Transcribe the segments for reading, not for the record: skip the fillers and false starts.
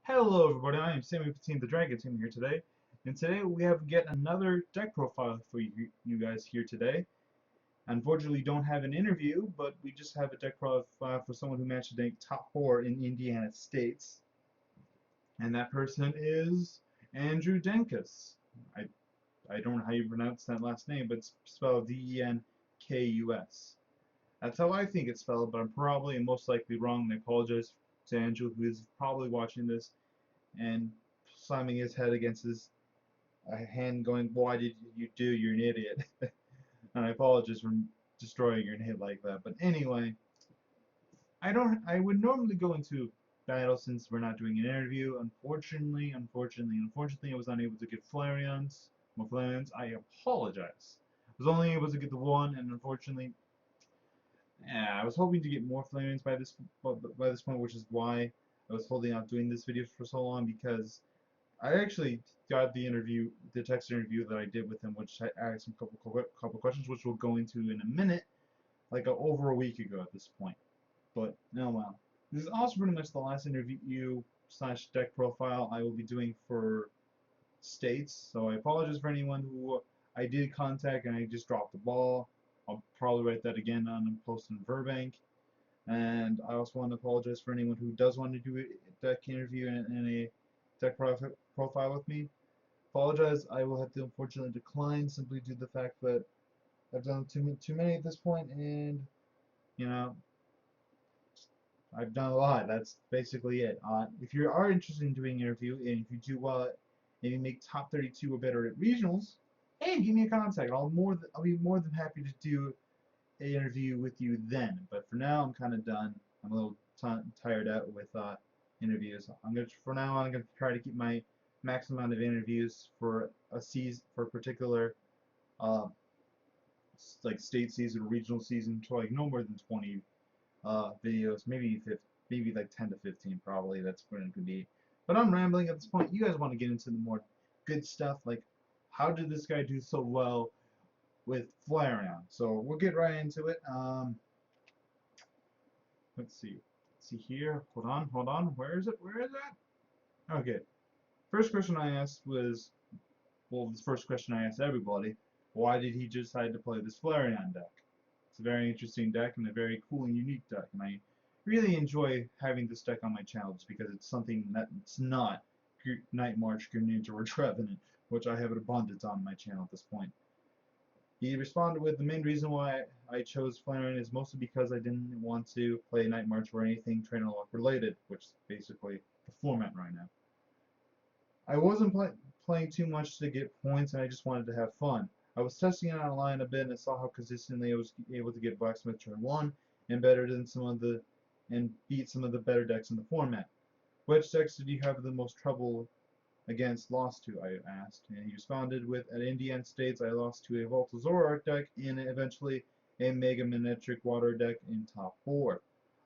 Hello everybody, I am Sammy15 the Dragon Team here today, and today we have yet another deck profile for you guys here today. Unfortunately, we don't have an interview, but we just have a deck profile for someone who managed to rank top 4 in Indiana States, and that person is Andrew Denkus. I, I don't know how you pronounce that last name, but it's spelled Denkus. That's how I think it's spelled, but I'm probably and most likely wrong, and I apologize to Andrew, who is probably watching this and slamming his head against his hand going, "Why did you do? You're an idiot." And I apologize for destroying your head like that. But anyway, I would normally go into battle since we're not doing an interview. Unfortunately, I was unable to get Flareons. Well, Flareons, I apologize. I was only able to get the one, and unfortunately, yeah, I was hoping to get more Flareons by this point, which is why I was holding out doing this video for so long, because I actually got the text interview that I did with him, which I asked him a couple questions, which we'll go into in a minute, like over a week ago at this point. But no, well, this is also pretty much the last interview slash deck profile I will be doing for states. So I apologize for anyone who I did contact and I just dropped the ball. I'll probably write that again on a post in Burbank. And I also want to apologize for anyone who does want to do a deck interview and a deck profile with me. Apologize, I will have to unfortunately decline simply due to the fact that I've done too many at this point, and you know I've done a lot. That's basically it. If you are interested in doing an interview, and if you do well, and you make top 32 or better at regionals, hey, give me a contact. I'll be more than happy to do an interview with you then. But for now, I'm kind of done. I'm a little tired out with interviews. For now on, I'm gonna try to keep my max amount of interviews for a season for a particular uh, like state season or regional season to like no more than 20 videos, maybe like 10 to 15 probably. That's what it could be. But I'm rambling at this point. You guys want to get into the more good stuff, like how did this guy do so well with Flareon? So we'll get right into it. Let's see. Let's see here. Hold on. Where is it? Where is it? Okay. First question I asked was, well, the first question I asked everybody, why did he decide to play this Flareon deck? It's a very interesting deck and a very cool and unique deck, and I really enjoy having this deck on my channel just because it's something that's not Night March, Greninja, or Trevenant, which I have an abundance on my channel at this point. He responded with, the main reason why I chose Flareon is mostly because I didn't want to play Night March or anything Trainer Lock related, which is basically the format right now. I wasn't playing too much to get points, and I just wanted to have fun. I was testing it online a bit, and I saw how consistently I was able to get Blacksmith turn 1 and better than beat some of the better decks in the format. Which decks did you have the most trouble against lost to? I asked, and he responded with, at Indiana States, I lost to a Volta Zoroark deck and eventually a Mega Manectric Water deck in top 4.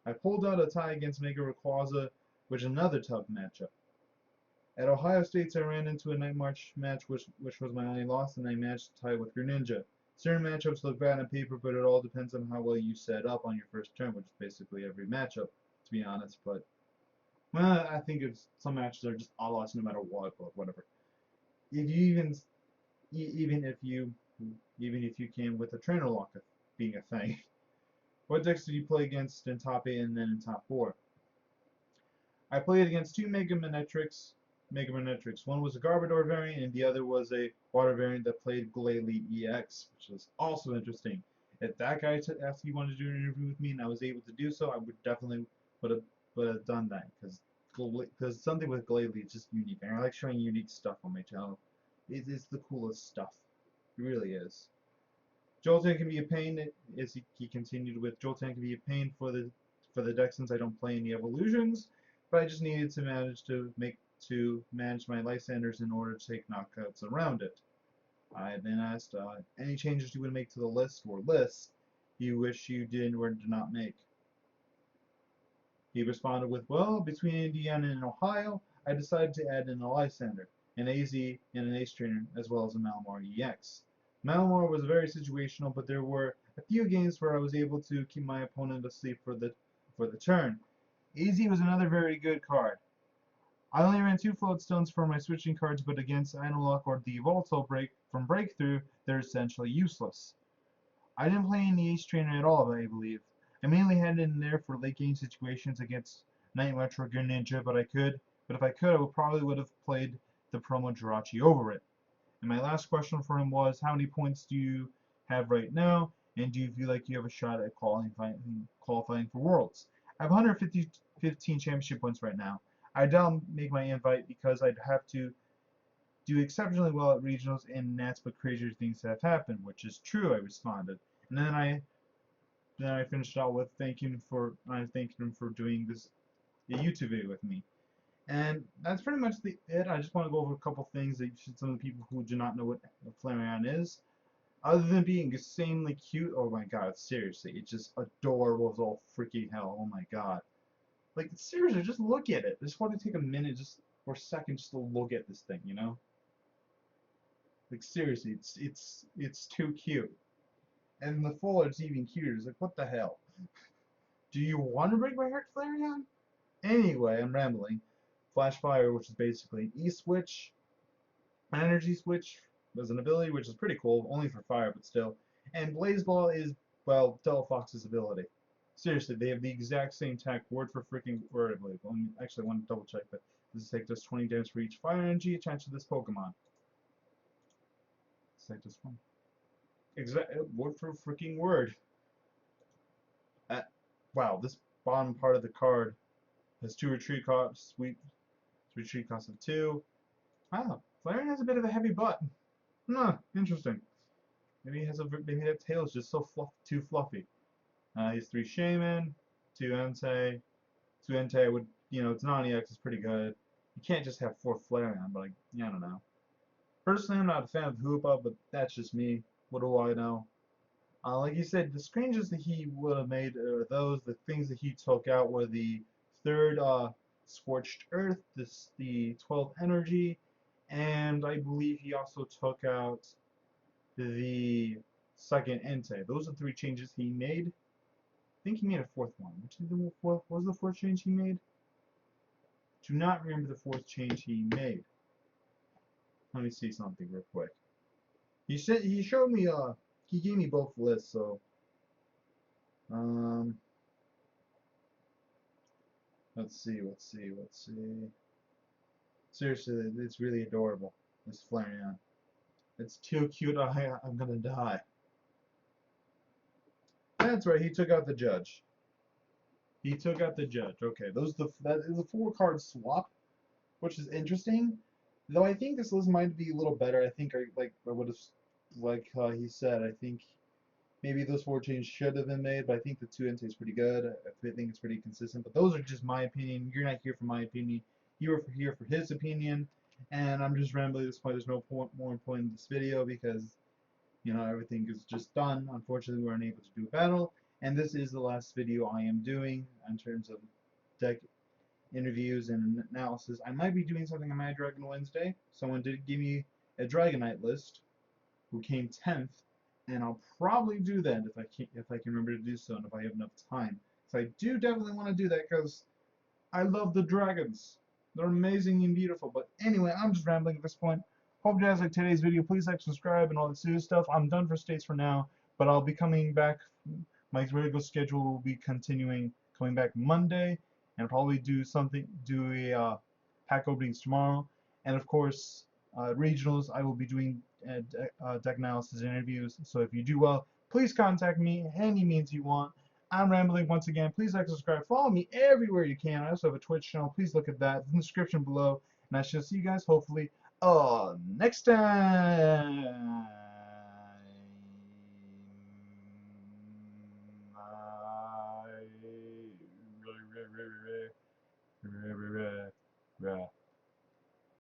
I pulled out a tie against Mega Rayquaza, which is another tough matchup. At Ohio State, I ran into a Night March match, which was my only loss, and I managed to tie with Greninja. Certain matchups look bad on paper, but it all depends on how well you set up on your first turn, which is basically every matchup, to be honest. But well, I think some matches are just all loss no matter what, but whatever. If you even if you even if you came with a trainer lock being a thing, what decks did you play against in top 8 and then in top 4? I played against two Mega Manetrics. One was a Garbodor variant, and the other was a water variant that played Glalie EX, which was also interesting. If that guy asked if he wanted to do an interview with me and I was able to do so, I would definitely would have done that, because something with Glalie is just unique, and I like showing unique stuff on my channel. It is the coolest stuff. It really is. Jolteon can be a pain, as he continued with. Jolteon can be a pain for the deck since I don't play any evolutions, but I just needed to manage my Lysanders in order to take knockouts around it. I then asked any changes you would make to the list or lists you wish you did or did not make. He responded with, well, between Indiana and Ohio, I decided to add in a Lysander, an AZ, and an Ace Trainer, as well as a Malamar EX. Malamar was very situational, but there were a few games where I was able to keep my opponent asleep for the turn. AZ was another very good card. I only ran 2 Floatstones for my switching cards, but against Analog or the Volatile from Breakthrough, they're essentially useless. I didn't play any Ace Trainer at all, I believe. I mainly had it in there for late game situations against Night Metro Greninja, but if I could, I probably would have played the promo Jirachi over it. And my last question for him was, how many points do you have right now, and do you feel like you have a shot at qualifying for Worlds? I have 115 championship points right now. I doubt make my invite because I'd have to do exceptionally well at regionals, and that's but crazier things have happened, which is true, I responded. And then I finished out with thanking him for doing this YouTube video with me. And that's pretty much it. I just want to go over a couple things that some of the people who do not know what Flareon is. Other than being insanely cute, oh my god, seriously, it's just adorable as all freaking hell. Oh my god. Like, seriously, just look at it. I just want to take a minute or a second just to look at this thing, you know? Like, seriously, it's too cute. And the full art's even cuter. It's like, what the hell? Do you want to break my heart, Flareon? Anyway, I'm rambling. Flash Fire, which is basically an E-switch, an energy switch, as an ability, which is pretty cool, only for fire, but still. And Blaze Ball is, well, Delphox's ability. Seriously, they have the exact same tech, word for freaking word, I believe. Actually, I want to double check, but this is take just 20 damage for each fire energy attached to this Pokemon. Let's take this one. Exact word for freaking word. Wow, this bottom part of the card has 2 retreat costs, retreat cost of 2. Wow, Flareon has a bit of a heavy butt. Huh, interesting. Maybe that tail is just so too fluffy. He's 3 Shaman, 2 Entei. 2 Entei would, it's non-EX is pretty good. You can't just have 4 Flareon, but I don't know. Personally, I'm not a fan of Hoopa, but that's just me. What do I know? Like you said, the screenshots that he would have made are the things that he took out were the 3rd Scorched Earth, the 12th Energy, and I believe he also took out the 2nd Entei. Those are 3 changes he made. I think he made a 4th one. What was the 4th change he made? Do not remember the 4th change he made. Let me see something real quick. He showed me he gave me both lists, so let's see. Seriously, it's really adorable. This Flareon. It's too cute. I'm gonna die. That's right. He took out the judge. He took out the judge. Okay, that is a 4-card swap, which is interesting. Though I think this list might be a little better. I think I would have, like he said, I think maybe those 4 changes should have been made, but I think the 2 Entei is pretty good. I think it's pretty consistent. But those are just my opinion. You're not here for my opinion. You are here for his opinion. And I'm just rambling at this point. There's no more point in this video because, everything is just done. Unfortunately, we weren't able to do a battle. And this is the last video I am doing in terms of deck interviews and analysis. I might be doing something on my Dragon Wednesday. Someone did give me a Dragonite list who came 10th, and I'll probably do that if I can remember to do so and if I have enough time. So I do definitely want to do that because I love the dragons. They're amazing and beautiful. But anyway, I'm just rambling at this point. Hope you guys like today's video. Please like, subscribe, and all this new stuff. I'm done for states for now, but I'll be coming back. My regular schedule will be coming back Monday, and probably do a pack openings tomorrow. And of course, regionals, I will be doing deck analysis interviews. So if you do well, please contact me any means you want. I'm rambling once again. Please like, subscribe, follow me everywhere you can. I also have a Twitch channel. Please look at that in the description below. And I shall see you guys hopefully next time.